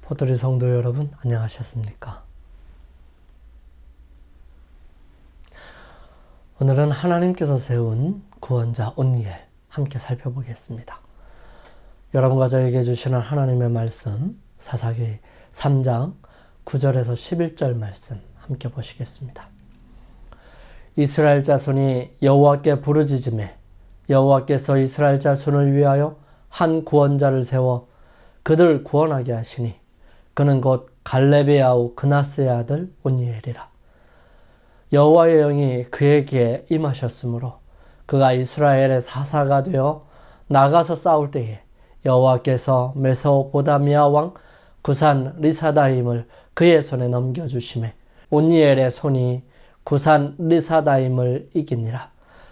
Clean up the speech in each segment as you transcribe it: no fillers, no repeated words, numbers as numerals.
포도리 성도 여러분, 안녕하셨습니까? 오늘은 하나님께서 세운 구원자 온니엘 함께 살펴보겠습니다. 여러분과 저에게 주시는 하나님의 말씀, 사사기 3장 9절에서 11절 말씀 함께 보시겠습니다. 이스라엘 자손이 여호와께 부르짖으매 여호와께서 이스라엘 자손을 위하여 한 구원자를 세워 그들 구원하게 하시니 그는 곧 갈렙의 아우 그나스의 아들 온니엘이라. 여호와의 영이 그에게 임하셨으므로 그가 이스라엘의 사사가 되어 나가서 싸울 때에 여호와께서 메소포다미아 왕 구산 리사다임을 그의 손에 넘겨주시매 온니엘의 손이 구산 리사다임을 이기니라.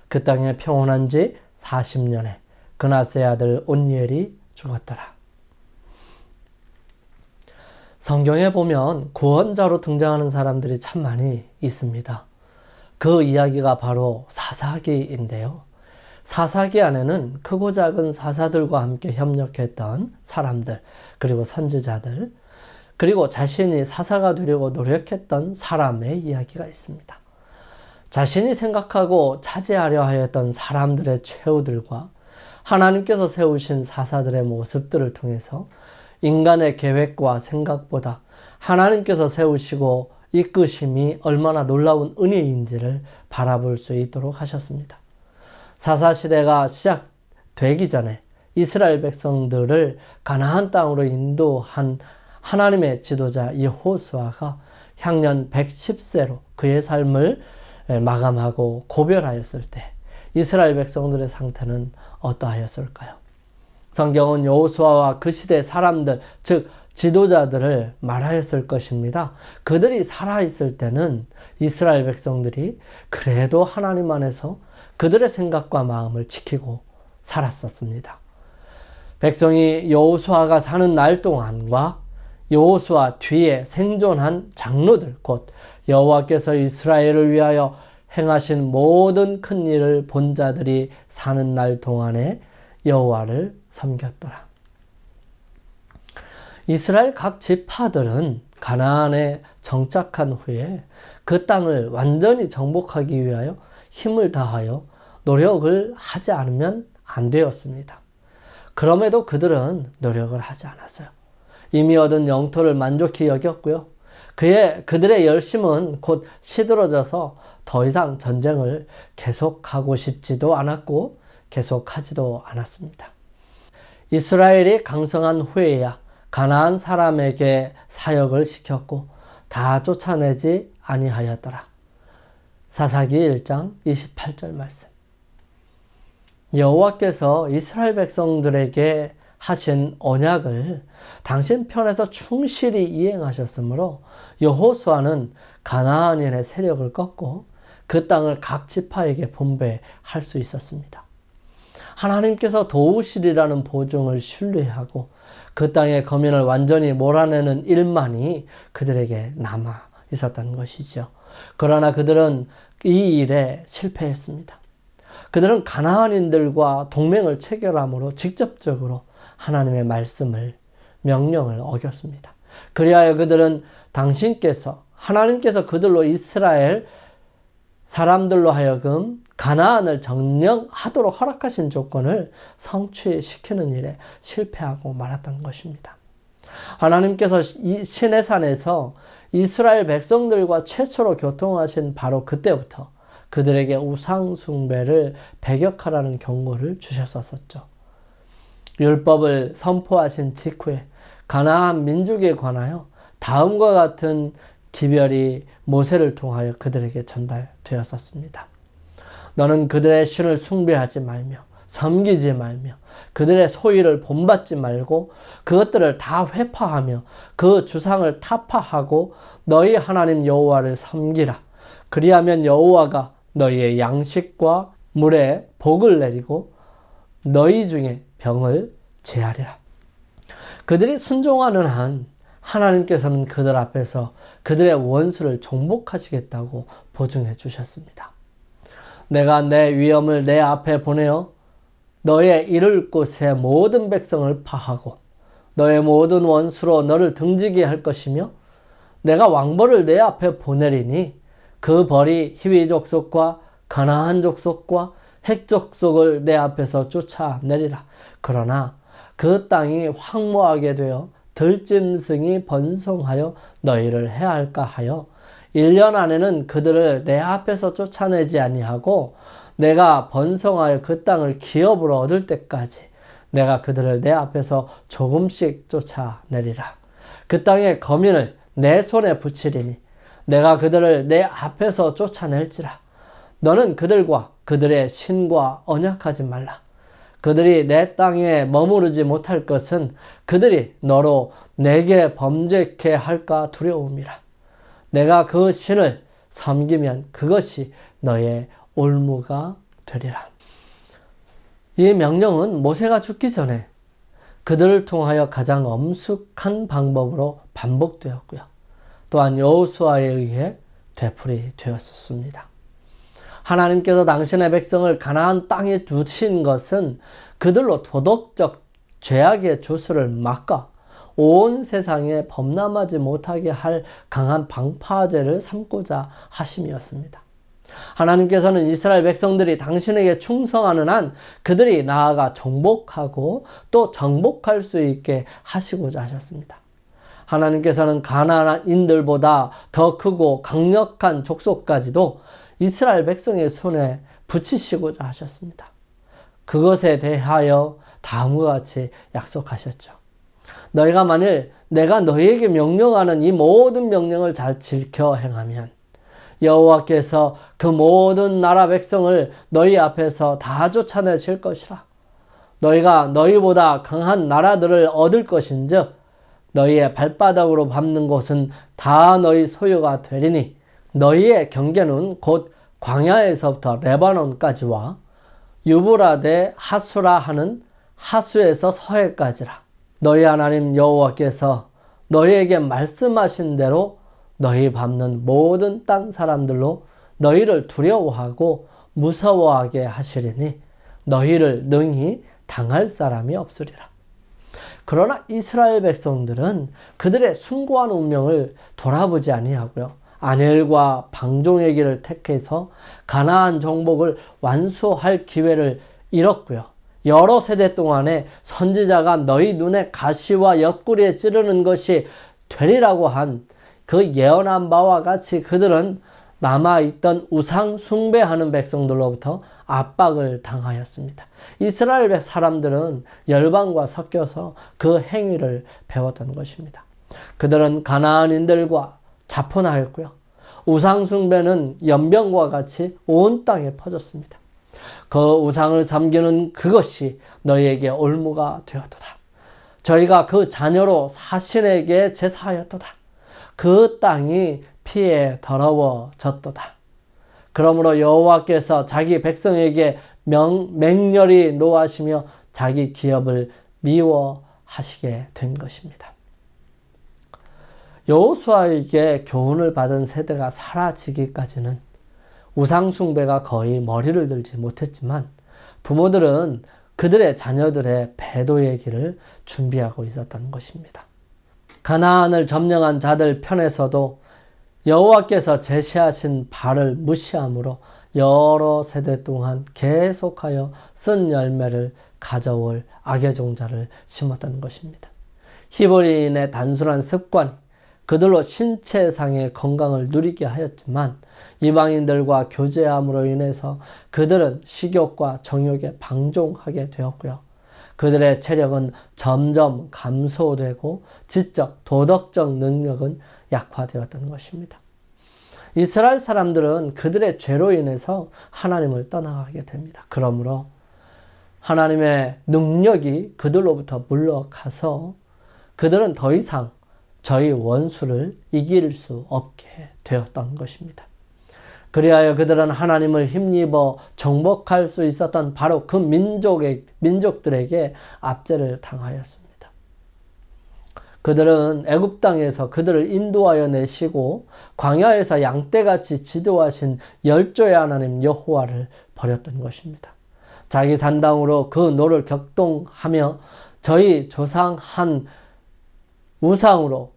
그 땅에 평온한 지 40년에 그나스의 아들 온니엘이 죽었더라. 성경에 보면 구원자로 등장하는 사람들이 참 많이 있습니다. 그 이야기가 바로 사사기인데요. 사사기 안에는 크고 작은 사사들과 함께 협력했던 사람들, 그리고 선지자들, 그리고 자신이 사사가 되려고 노력했던 사람의 이야기가 있습니다. 자신이 생각하고 차지하려 하였던 사람들의 최후들과 하나님께서 세우신 사사들의 모습들을 통해서 인간의 계획과 생각보다 하나님께서 세우시고 이끄심이 얼마나 놀라운 은혜인지를 바라볼 수 있도록 하셨습니다. 사사시대가 시작되기 전에 이스라엘 백성들을 가나안 땅으로 인도한 하나님의 지도자 여호수아가 향년 110세로 그의 삶을 마감하고 고별하였을 때 이스라엘 백성들의 상태는 어떠하였을까요? 성경은 여호수아와 그 시대 사람들, 즉 지도자들을 말하였을 것입니다. 그들이 살아있을 때는 이스라엘 백성들이 그래도 하나님 안에서 그들의 생각과 마음을 지키고 살았었습니다. 백성이 여호수아가 사는 날 동안과 여호수아 뒤에 생존한 장로들, 곧 여호와께서 이스라엘을 위하여 행하신 모든 큰 일을 본 자들이 사는 날 동안에 여호와를 섬겼더라. 이스라엘 각 지파들은 가나안에 정착한 후에 그 땅을 완전히 정복하기 위하여 힘을 다하여 노력을 하지 않으면 안 되었습니다. 그럼에도 그들은 노력을 하지 않았어요. 이미 얻은 영토를 만족히 여겼고요. 그들의 열심은 곧 시들어져서 더 이상 전쟁을 계속하고 싶지도 않았고 계속하지도 않았습니다. 이스라엘이 강성한 후에야 가나안 사람에게 사역을 시켰고 다 쫓아내지 아니하였더라. 사사기 1장 28절 말씀. 여호와께서 이스라엘 백성들에게 하신 언약을 당신 편에서 충실히 이행하셨으므로 여호수아는 가나안인의 세력을 꺾고 그 땅을 각 지파에게 분배할 수 있었습니다. 하나님께서 도우시리라는 보증을 신뢰하고 그 땅의 거민을 완전히 몰아내는 일만이 그들에게 남아 있었던 것이죠. 그러나 그들은 이 일에 실패했습니다. 그들은 가나안인들과 동맹을 체결함으로 직접적으로 하나님의 말씀을, 명령을 어겼습니다. 그리하여 그들은 하나님께서 그들로 이스라엘 사람들로 하여금 가나안을 점령하도록 허락하신 조건을 성취시키는 일에 실패하고 말았던 것입니다. 하나님께서 이 시내산에서 이스라엘 백성들과 최초로 교통하신 바로 그때부터 그들에게 우상 숭배를 배격하라는 경고를 주셨었죠. 율법을 선포하신 직후에 가나안 민족에 관하여 다음과 같은 기별이 모세를 통하여 그들에게 전달되었었습니다. 너는 그들의 신을 숭배하지 말며 섬기지 말며 그들의 소유를 본받지 말고 그것들을 다 회파하며 그 주상을 타파하고 너희 하나님 여호와를 섬기라. 그리하면 여호와가 너희의 양식과 물에 복을 내리고 너희 중에 병을 제하리라. 그들이 순종하는 한 하나님께서는 그들 앞에서 그들의 원수를 정복하시겠다고 보증해 주셨습니다. 내가 내 위엄을 내 앞에 보내어 너의 이를 곳의 모든 백성을 파하고 너의 모든 원수로 너를 등지게 할 것이며 내가 왕벌을 내 앞에 보내리니 그 벌이 히위 족속과 가나안 족속과 헷 족속을 내 앞에서 쫓아내리라. 그러나 그 땅이 황무하게 되어 들짐승이 번성하여 너희를 해할까 하여 1년 안에는 그들을 내 앞에서 쫓아내지 아니하고 내가 번성하여 그 땅을 기업으로 얻을 때까지 내가 그들을 내 앞에서 조금씩 쫓아내리라. 그 땅의 거민을 내 손에 붙이리니 내가 그들을 내 앞에서 쫓아낼지라. 너는 그들과 그들의 신과 언약하지 말라. 그들이 내 땅에 머무르지 못할 것은 그들이 너로 내게 범죄케 할까 두려움이라. 내가 그 신을 섬기면 그것이 너의 올무가 되리라. 이 명령은 모세가 죽기 전에 그들을 통하여 가장 엄숙한 방법으로 반복되었고요. 또한 여호수아에 의해 되풀이 되었습니다. 하나님께서 당신의 백성을 가나안 땅에 두신 것은 그들로 도덕적 죄악의 주술을 막아 온 세상에 범람하지 못하게 할 강한 방파제를 삼고자 하심이었습니다. 하나님께서는 이스라엘 백성들이 당신에게 충성하는 한 그들이 나아가 정복하고 또 정복할 수 있게 하시고자 하셨습니다. 하나님께서는 가나안인들보다 더 크고 강력한 족속까지도 이스라엘 백성의 손에 붙이시고자 하셨습니다. 그것에 대하여 다음과 같이 약속하셨죠. 너희가 만일 내가 너희에게 명령하는 이 모든 명령을 잘 지켜 행하면 여호와께서 그 모든 나라 백성을 너희 앞에서 다 쫓아내실 것이라. 너희가 너희보다 강한 나라들을 얻을 것인즉 너희의 발바닥으로 밟는 곳은 다 너희 소유가 되리니 너희의 경계는 곧 광야에서부터 레바논까지와 유브라데 하수라 하는 하수에서 서해까지라. 너희 하나님 여호와께서 너희에게 말씀하신 대로 너희 밟는 모든 땅 사람들로 너희를 두려워하고 무서워하게 하시리니 너희를 능히 당할 사람이 없으리라. 그러나 이스라엘 백성들은 그들의 숭고한 운명을 돌아보지 아니하고요. 안헬과 방종의 길을 택해서 가나안 정복을 완수할 기회를 잃었고요. 여러 세대 동안에 선지자가 너희 눈에 가시와 옆구리에 찌르는 것이 되리라고 한 그 예언한 바와 같이 그들은 남아있던 우상 숭배하는 백성들로부터 압박을 당하였습니다. 이스라엘 사람들은 열방과 섞여서 그 행위를 배웠던 것입니다. 그들은 가나안인들과 자포나였고요. 우상 숭배는 연병과 같이 온 땅에 퍼졌습니다. 그 우상을 섬기는 그것이 너희에게 올무가 되었도다. 저희가 그 자녀로 사신에게 제사하였도다. 그 땅이 피에 더러워졌도다. 그러므로 여호와께서 자기 백성에게 맹렬히 노하시며 자기 기업을 미워하시게 된 것입니다. 여호수아에게 교훈을 받은 세대가 사라지기까지는 우상 숭배가 거의 머리를 들지 못했지만 부모들은 그들의 자녀들의 배도의 길을 준비하고 있었던 것입니다. 가나안을 점령한 자들 편에서도 여호와께서 제시하신 바를 무시함으로 여러 세대 동안 계속하여 쓴 열매를 가져올 악의 종자를 심었던 것입니다. 히브리인의 단순한 습관이 그들로 신체상의 건강을 누리게 하였지만 이방인들과 교제함으로 인해서 그들은 식욕과 정욕에 방종하게 되었고요. 그들의 체력은 점점 감소되고 지적, 도덕적 능력은 약화되었던 것입니다. 이스라엘 사람들은 그들의 죄로 인해서 하나님을 떠나가게 됩니다. 그러므로 하나님의 능력이 그들로부터 물러가서 그들은 더 이상 저희 원수를 이길 수 없게 되었던 것입니다. 그리하여 그들은 하나님을 힘입어 정복할 수 있었던 바로 그 민족들에게 압제를 당하였습니다. 그들은 애굽 땅에서 그들을 인도하여 내시고 광야에서 양떼같이 지도하신 열조의 하나님 여호와를 버렸던 것입니다. 자기 산당으로 그 노를 격동하며 저희 조상 한 우상으로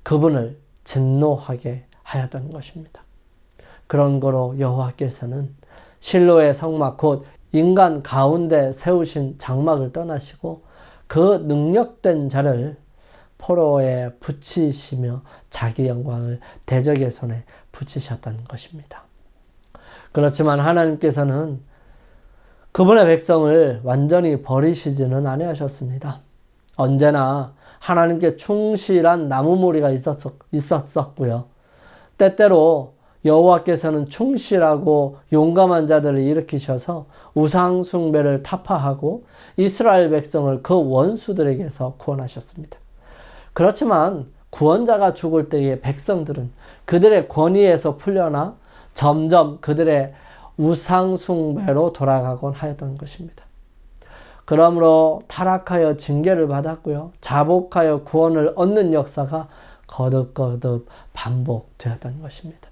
그분을 진노하게 하였던 것입니다. 그런 거로 여호와께서는 실로의 성막 곧 인간 가운데 세우신 장막을 떠나시고 그 능력된 자를 포로에 붙이시며 자기 영광을 대적의 손에 붙이셨던 것입니다. 그렇지만 하나님께서는 그분의 백성을 완전히 버리시지는 아니하셨습니다. 언제나 하나님께 충실한 나무무리가 있었고요. 때때로 여호와께서는 충실하고 용감한 자들을 일으키셔서 우상 숭배를 타파하고 이스라엘 백성을 그 원수들에게서 구원하셨습니다. 그렇지만 구원자가 죽을 때의 백성들은 그들의 권위에서 풀려나 점점 그들의 우상 숭배로 돌아가곤 하였던 것입니다. 그러므로 타락하여 징계를 받았고요. 자복하여 구원을 얻는 역사가 거듭거듭 반복되었던 것입니다.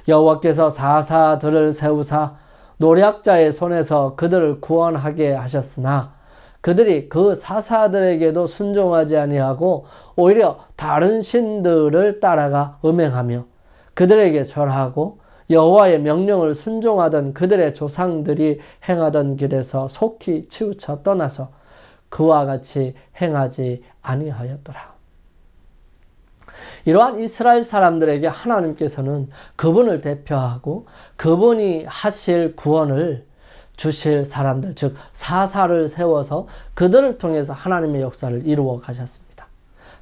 여호와께서 사사들을 세우사 노략자의 손에서 그들을 구원하게 하셨으나 그들이 그 사사들에게도 순종하지 아니하고 오히려 다른 신들을 따라가 음행하며 그들에게 절하고 여호와의 명령을 순종하던 그들의 조상들이 행하던 길에서 속히 치우쳐 떠나서 그와 같이 행하지 아니하였더라. 이러한 이스라엘 사람들에게 하나님께서는 그분을 대표하고 그분이 하실 구원을 주실 사람들, 즉 사사를 세워서 그들을 통해서 하나님의 역사를 이루어 가셨습니다.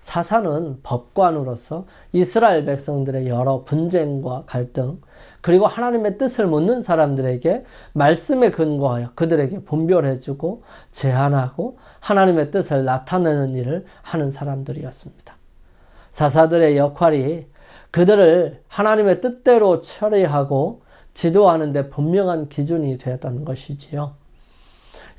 사사는 법관으로서 이스라엘 백성들의 여러 분쟁과 갈등, 그리고 하나님의 뜻을 묻는 사람들에게 말씀에 근거하여 그들에게 분별해주고 제안하고 하나님의 뜻을 나타내는 일을 하는 사람들이었습니다. 사사들의 역할이 그들을 하나님의 뜻대로 처리하고 지도하는 데 분명한 기준이 되었다는 것이지요.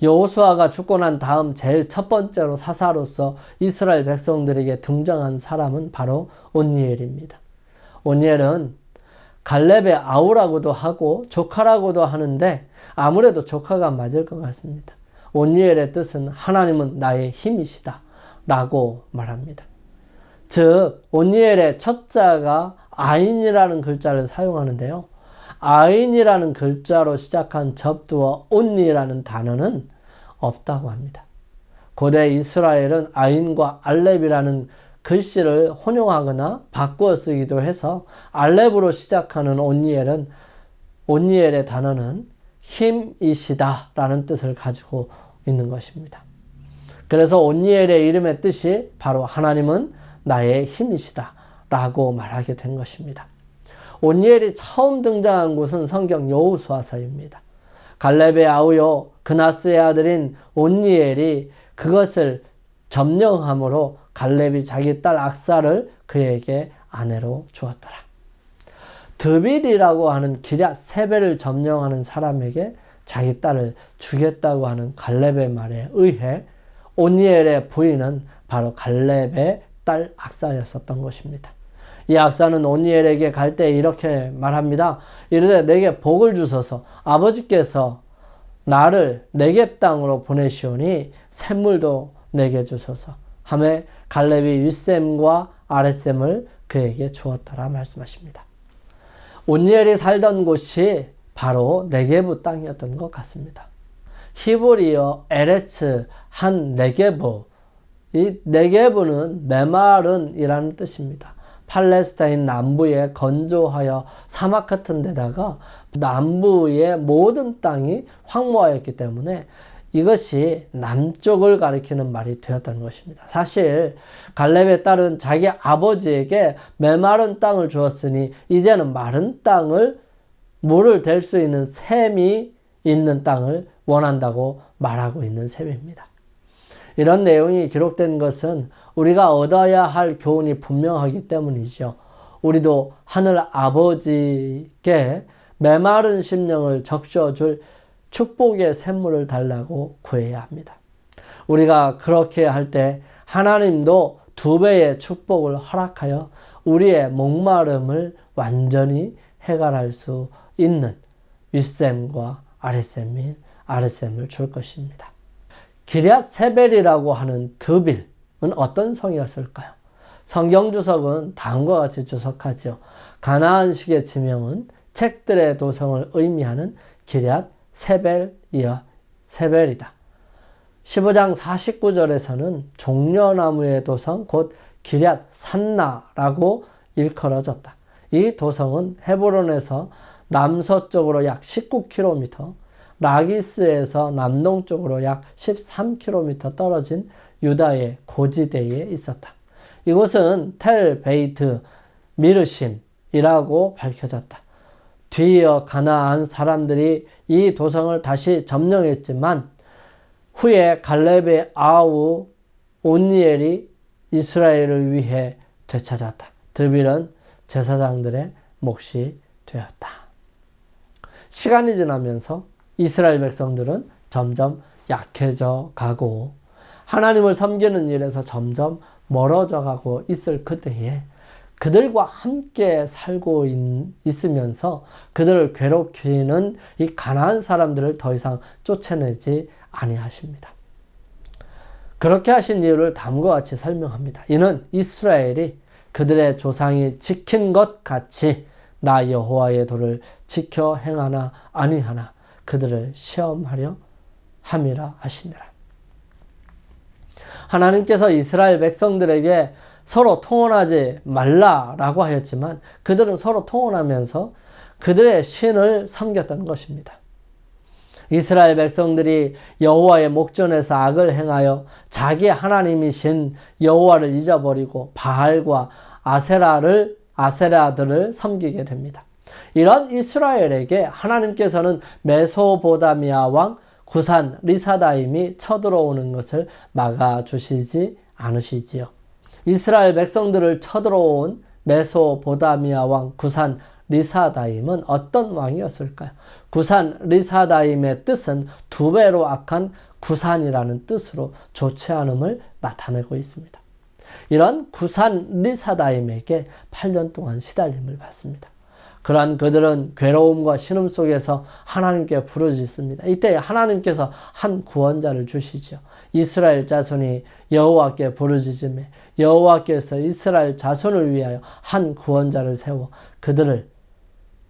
여호수아가 죽고 난 다음 제일 첫 번째로 사사로서 이스라엘 백성들에게 등장한 사람은 바로 온니엘입니다. 온니엘은 갈렙의 아우라고도 하고 조카라고도 하는데 아무래도 조카가 맞을 것 같습니다. 온니엘의 뜻은 하나님은 나의 힘이시다 라고 말합니다. 즉 온니엘의 첫 자가 아인이라는 글자를 사용하는데요. 아인이라는 글자로 시작한 접두어 온니라는 단어는 없다고 합니다. 고대 이스라엘은 아인과 알렙이라는 글씨를 혼용하거나 바꾸어 쓰기도 해서 알렙으로 시작하는 온니엘의 단어는 힘이시다 라는 뜻을 가지고 있는 것입니다. 그래서 온니엘의 이름의 뜻이 바로 하나님은 나의 힘이시다 라고 말하게 된 것입니다. 온니엘이 처음 등장한 곳은 성경 여호수아서입니다. 갈렙의 아우요 그나스의 아들인 온니엘이 그것을 점령함으로 갈렙이 자기 딸 악사를 그에게 아내로 주었더라. 드빌이라고 하는 기럇 세벨을 점령하는 사람에게 자기 딸을 주겠다고 하는 갈렙의 말에 의해 온니엘의 부인은 바로 갈렙의 딸 악사였었던 것입니다. 이 악사는 온니엘에게 갈 때 이렇게 말합니다. 이르되 내게 복을 주소서 아버지께서 나를 네겝 땅으로 보내시오니 샘물도 내게 주소서 하매 갈렙이 윗샘과 아랫샘을 그에게 주었다라 말씀하십니다. 온니엘이 살던 곳이 바로 네게부 땅이었던 것 같습니다. 히브리어 에레츠 한 네게부, 이 네게부는 메마른이라는 뜻입니다. 팔레스타인 남부에 건조하여 사막 같은 데다가 남부의 모든 땅이 황무하였기 때문에 이것이 남쪽을 가리키는 말이 되었다는 것입니다. 사실 갈렙의 딸은 자기 아버지에게 메마른 땅을 주었으니 이제는 마른 땅을 물을 댈 수 있는 샘이 있는 땅을 원한다고 말하고 있는 셈입니다. 이런 내용이 기록된 것은 우리가 얻어야 할 교훈이 분명하기 때문이죠. 우리도 하늘 아버지께 메마른 심령을 적셔줄 축복의 샘물을 달라고 구해야 합니다. 우리가 그렇게 할 때 하나님도 2배의 축복을 허락하여 우리의 목마름을 완전히 해결할 수 있는 윗샘과 아랫샘을 줄 것입니다. 기럇 세벨이라고 하는 드빌은 어떤 성이었을까요? 성경 주석은 다음과 같이 주석하죠. 가나안식의 지명은 책들의 도성을 의미하는 기럇 세벨이다. 15장 49절에서는 종려나무의 도성 곧 기럇 산나라고 일컬어졌다. 이 도성은 헤브론에서 남서쪽으로 약 19km, 라기스에서 남동쪽으로 약 13km 떨어진 유다의 고지대에 있었다. 이곳은 텔 베이트 미르심이라고 밝혀졌다. 뒤이어 가나안 사람들이 이 도성을 다시 점령했지만 후에 갈렙의 아우 온니엘이 이스라엘을 위해 되찾았다. 드빌은 제사장들의 몫이 되었다. 시간이 지나면서 이스라엘 백성들은 점점 약해져 가고 하나님을 섬기는 일에서 점점 멀어져 가고 있을 그때에 그들과 함께 살고 있으면서 그들을 괴롭히는 이 가나안 사람들을 더 이상 쫓아내지 아니하십니다. 그렇게 하신 이유를 다음과 같이 설명합니다. 이는 이스라엘이 그들의 조상이 지킨 것 같이 나 여호와의 도를 지켜 행하나 아니하나 그들을 시험하려 함이라 하시니라. 하나님께서 이스라엘 백성들에게 서로 통혼하지 말라라고 하였지만 그들은 서로 통혼하면서 그들의 신을 섬겼던 것입니다. 이스라엘 백성들이 여호와의 목전에서 악을 행하여 자기 하나님이신 여호와를 잊어버리고 바알과 아세라들을 섬기게 됩니다. 이런 이스라엘에게 하나님께서는 메소보다미아 왕 구산 리사다임이 쳐들어오는 것을 막아주시지 않으시지요. 이스라엘 백성들을 쳐들어온 메소보다미아 왕 구산 리사다임은 어떤 왕이었을까요? 구산 리사다임의 뜻은 두 배로 악한 구산이라는 뜻으로 좋지 않음을 나타내고 있습니다. 이런 구산 리사다임에게 8년 동안 시달림을 받습니다. 그러한 그들은 괴로움과 신음 속에서 하나님께 부르짖습니다. 이때 하나님께서 한 구원자를 주시죠. 이스라엘 자손이 여호와께 부르짖음에 여호와께서 이스라엘 자손을 위하여 한 구원자를 세워 그들을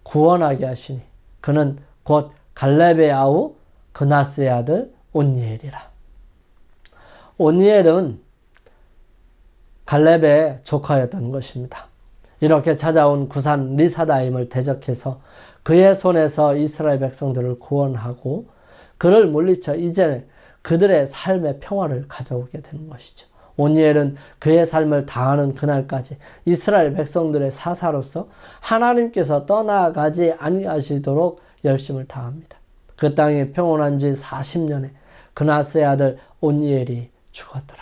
구원하게 하시니 그는 곧 갈렙의 아우 그나스의 아들 온니엘이라. 온니엘은 갈렙의 조카였던 것입니다. 이렇게 찾아온 구산 리사다임을 대적해서 그의 손에서 이스라엘 백성들을 구원하고 그를 물리쳐 이제 그들의 삶의 평화를 가져오게 되는 것이죠. 온니엘은 그의 삶을 다하는 그날까지 이스라엘 백성들의 사사로서 하나님께서 떠나가지 아니하시도록 열심을 다합니다. 그 땅이 평온한 지 40년에 그나스의 아들 온니엘이 죽었더라.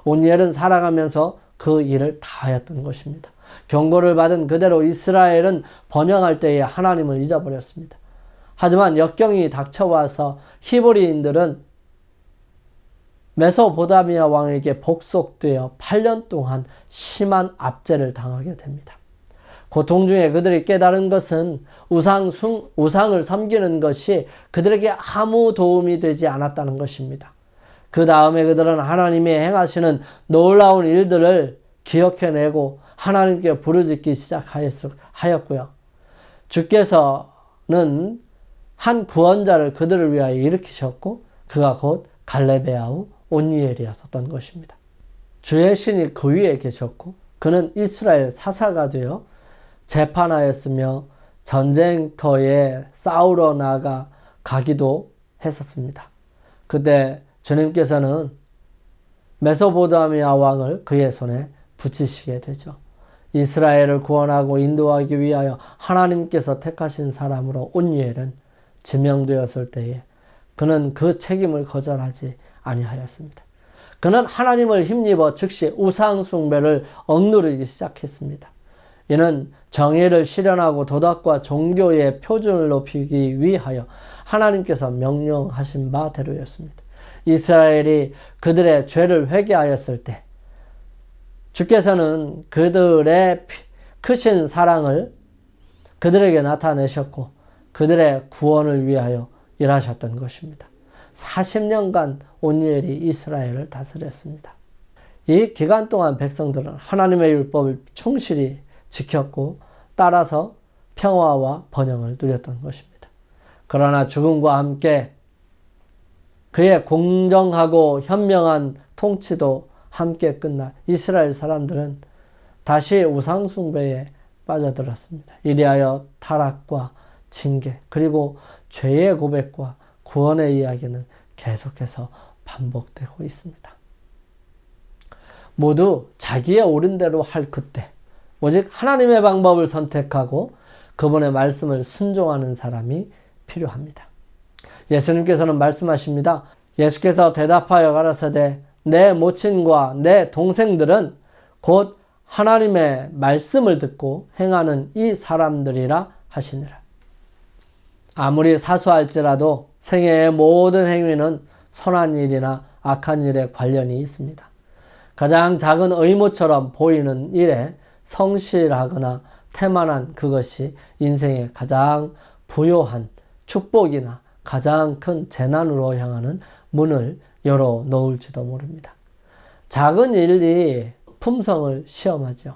온니엘은 살아가면서 그 일을 다하였던 것입니다. 경고를 받은 그대로 이스라엘은 번영할 때에 하나님을 잊어버렸습니다. 하지만 역경이 닥쳐와서 히브리인들은 메소보다미아 왕에게 복속되어 8년 동안 심한 압제를 당하게 됩니다. 고통 중에 그들이 깨달은 것은 우상을 섬기는 것이 그들에게 아무 도움이 되지 않았다는 것입니다. 그 다음에 그들은 하나님이 행하시는 놀라운 일들을 기억해내고 하나님께 부르짖기 시작하였고요. 주께서는 한 구원자를 그들을 위하여 일으키셨고 그가 곧 갈렙의 아우 온니엘이었던 것입니다. 주의 신이 그 위에 계셨고 그는 이스라엘 사사가 되어 재판하였으며 전쟁터에 싸우러 가기도 했었습니다. 그때 주님께서는 메소보다미아 왕을 그의 손에 붙이시게 되죠. 이스라엘을 구원하고 인도하기 위하여 하나님께서 택하신 사람으로 온니엘은 지명되었을 때에 그는 그 책임을 거절하지 아니하였습니다. 그는 하나님을 힘입어 즉시 우상 숭배를 억누르기 시작했습니다. 이는 정의를 실현하고 도덕과 종교의 표준을 높이기 위하여 하나님께서 명령하신 바대로였습니다. 이스라엘이 그들의 죄를 회개하였을 때 주께서는 그들의 크신 사랑을 그들에게 나타내셨고 그들의 구원을 위하여 일하셨던 것입니다. 40년간 온니엘이 이스라엘을 다스렸습니다. 이 기간 동안 백성들은 하나님의 율법을 충실히 지켰고 따라서 평화와 번영을 누렸던 것입니다. 그러나 죽음과 함께 그의 공정하고 현명한 통치도 함께 끝나 이스라엘 사람들은 다시 우상숭배에 빠져들었습니다. 이리하여 타락과 징계 그리고 죄의 고백과 구원의 이야기는 계속해서 반복되고 있습니다. 모두 자기의 옳은 대로 할 그때 오직 하나님의 방법을 선택하고 그분의 말씀을 순종하는 사람이 필요합니다. 예수님께서는 말씀하십니다. 예수께서 대답하여 가라사대 내 모친과 내 동생들은 곧 하나님의 말씀을 듣고 행하는 이 사람들이라 하시니라. 아무리 사소할지라도 생애의 모든 행위는 선한 일이나 악한 일에 관련이 있습니다. 가장 작은 의무처럼 보이는 일에 성실하거나 태만한 그것이 인생의 가장 부요한 축복이나 가장 큰 재난으로 향하는 문을 열어 놓을지도 모릅니다. 작은 일이 품성을 시험하죠.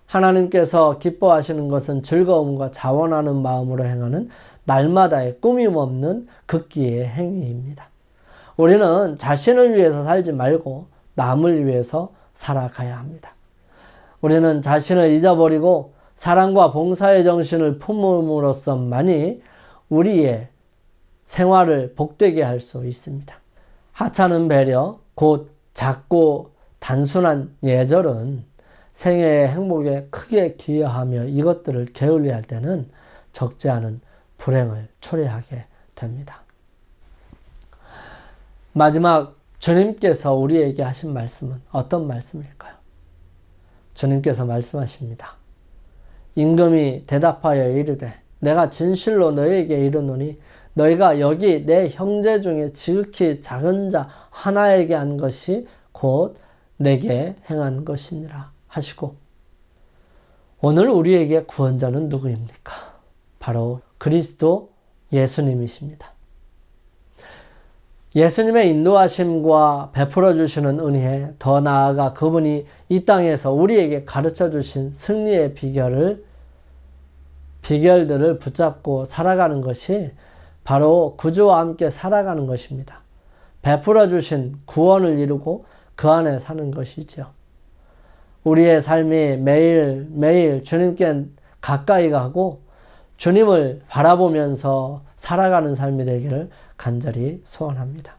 하나님께서 기뻐하시는 것은 즐거움과 자원하는 마음으로 행하는 날마다의 꾸밈없는 극기의 행위입니다. 우리는 자신을 위해서 살지 말고 남을 위해서 살아가야 합니다. 우리는 자신을 잊어버리고 사랑과 봉사의 정신을 품음으로써만이 우리의 생활을 복되게 할 수 있습니다. 하찮은 배려, 곧 작고 단순한 예절은 생애의 행복에 크게 기여하며 이것들을 게을리할 때는 적지 않은 불행을 초래하게 됩니다. 마지막 주님께서 우리에게 하신 말씀은 어떤 말씀일까요? 주님께서 말씀하십니다. 임금이 대답하여 이르되 내가 진실로 너희에게 이르노니 너희가 여기 내 형제 중에 지극히 작은 자 하나에게 한 것이 곧 내게 행한 것이니라 하시고 오늘 우리에게 구원자는 누구입니까? 바로 그리스도 예수님이십니다. 예수님의 인도하심과 베풀어 주시는 은혜에 더 나아가 그분이 이 땅에서 우리에게 가르쳐 주신 승리의 비결들을 붙잡고 살아가는 것이 바로 구주와 함께 살아가는 것입니다. 베풀어 주신 구원을 이루고 그 안에 사는 것이죠. 우리의 삶이 매일 주님께 가까이 가고 주님을 바라보면서 살아가는 삶이 되기를 간절히 소원합니다.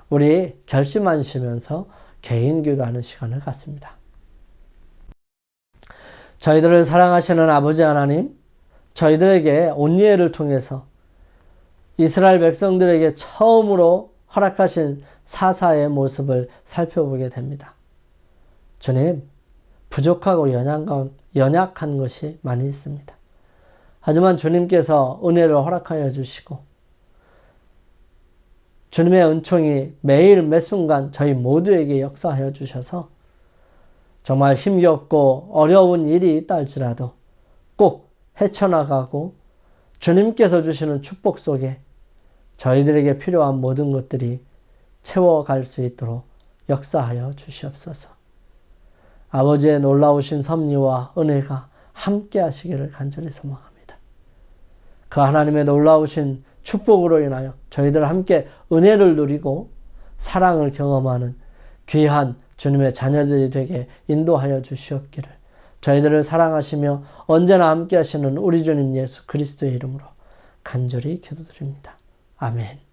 우리 결심하시면서 개인 기도하는 시간을 갖습니다. 저희들을 사랑하시는 아버지 하나님, 저희들에게 온유회를 통해서 이스라엘 백성들에게 처음으로 허락하신 사사의 모습을 살펴보게 됩니다. 주님, 부족하고 연약한 것이 많이 있습니다. 하지만 주님께서 은혜를 허락하여 주시고 주님의 은총이 매일 매순간 저희 모두에게 역사하여 주셔서 정말 힘겹고 어려운 일이 있다 할지라도 꼭 헤쳐나가고 주님께서 주시는 축복 속에 저희들에게 필요한 모든 것들이 채워갈 수 있도록 역사하여 주시옵소서. 아버지의 놀라우신 섭리와 은혜가 함께 하시기를 간절히 소망합니다. 그 하나님의 놀라우신 축복으로 인하여 저희들 함께 은혜를 누리고 사랑을 경험하는 귀한 주님의 자녀들이 되게 인도하여 주시옵기를 저희들을 사랑하시며 언제나 함께 하시는 우리 주님 예수 그리스도의 이름으로 간절히 기도드립니다. 아멘.